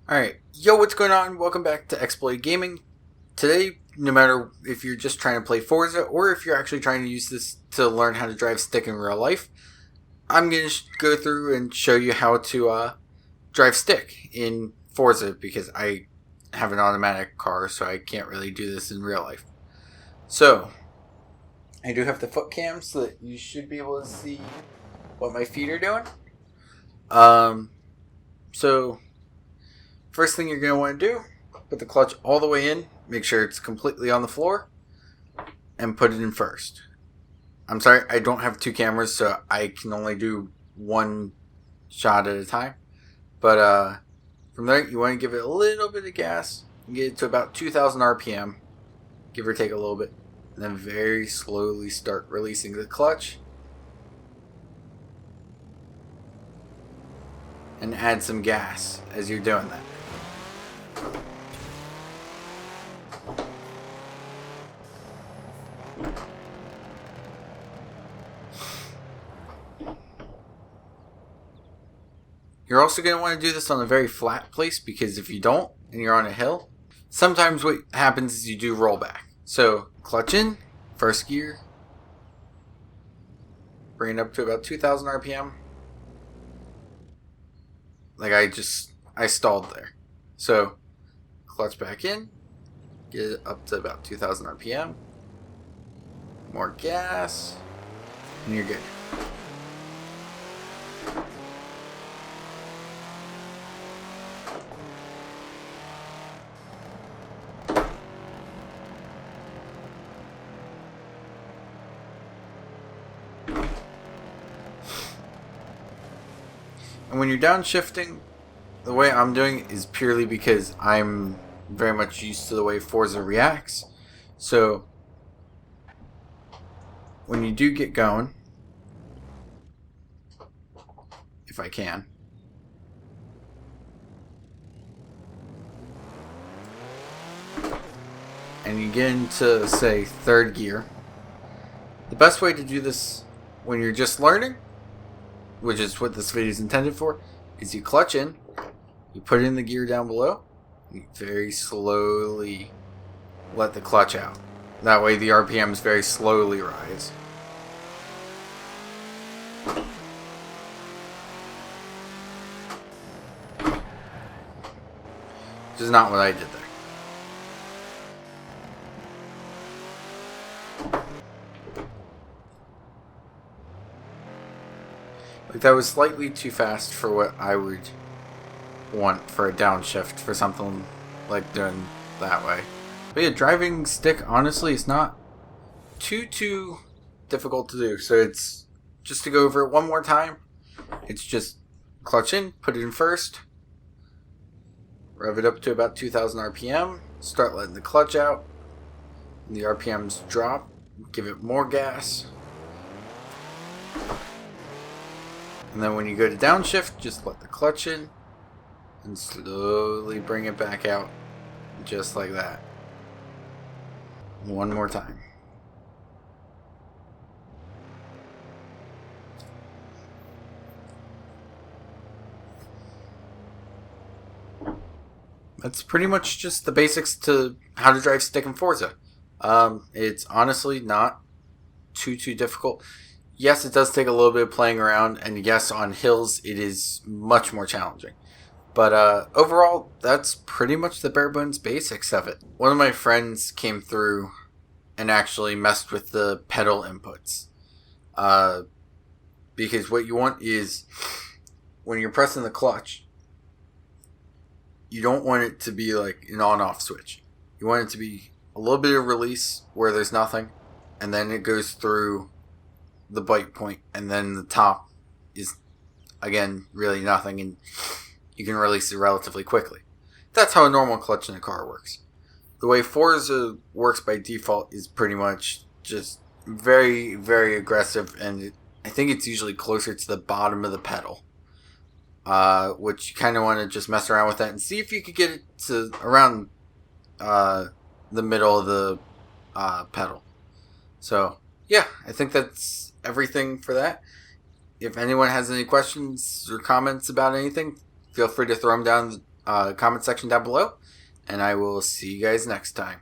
Alright, yo, what's going on? Welcome back to Exploit Gaming. Today, no matter if you're just trying to play Forza or if you're actually trying to use this to learn how to drive stick in real life, I'm going to go through and show you how to drive stick in Forza because I have an automatic car, so I can't really do this in real life. So, I do have the foot cam so that you should be able to see what my feet are doing. So first thing you're going to want to do, put the clutch all the way in, make sure it's completely on the floor, and put it in first. I'm sorry, I don't have two cameras, so I can only do one shot at a time. But from there, you want to give it a little bit of gas, and get it to about 2,000 RPM, give or take a little bit, and then very slowly start releasing the clutch. And add some gas as you're doing that. You're also going to want to do this on a very flat place because if you don't and you're on a hill, sometimes what happens is you do roll back. So clutch in, first gear, bring it up to about 2,000 RPM. Like I stalled there. So clutch back in, get it up to about 2,000 RPM, more gas, and you're good. And when you're downshifting, the way I'm doing it is purely because I'm very much used to the way Forza reacts. So when you do get going, if I can, and you get into, say, third gear, the best way to do this when you're just learning, which is what this video is intended for, is you clutch in, you put in the gear down below, you very slowly let the clutch out. That way the RPMs very slowly rise. Which is not what I did there. Like that was slightly too fast for what I would want for a downshift for something like doing that way. But yeah, driving stick honestly is not too difficult to do. So it's just to go over it one more time. It's just clutch in, put it in first, rev it up to about 2,000 RPM, start letting the clutch out, and the RPMs drop, give it more gas. And then when you go to downshift, just let the clutch in and slowly bring it back out just like that. One more time. That's pretty much just the basics to how to drive stick in Forza. It's honestly not too difficult. Yes, it does take a little bit of playing around, and yes, on hills it is much more challenging. But overall, that's pretty much the bare bones basics of it. One of my friends came through and actually messed with the pedal inputs. Because what you want is, when you're pressing the clutch, you don't want it to be like an on-off switch. You want it to be a little bit of release where there's nothing, and then it goes through the bite point, and then the top is again really nothing, and you can release it relatively quickly. That's how a normal clutch in a car works. The way Forza works by default is pretty much just very aggressive, and I think it's usually closer to the bottom of the pedal, which you kind of want to just mess around with that and see if you could get it to around the middle of the pedal. So yeah, I think that's everything for that. If anyone has any questions or comments about anything, feel free to throw them down comment section down below. And I will see you guys next time.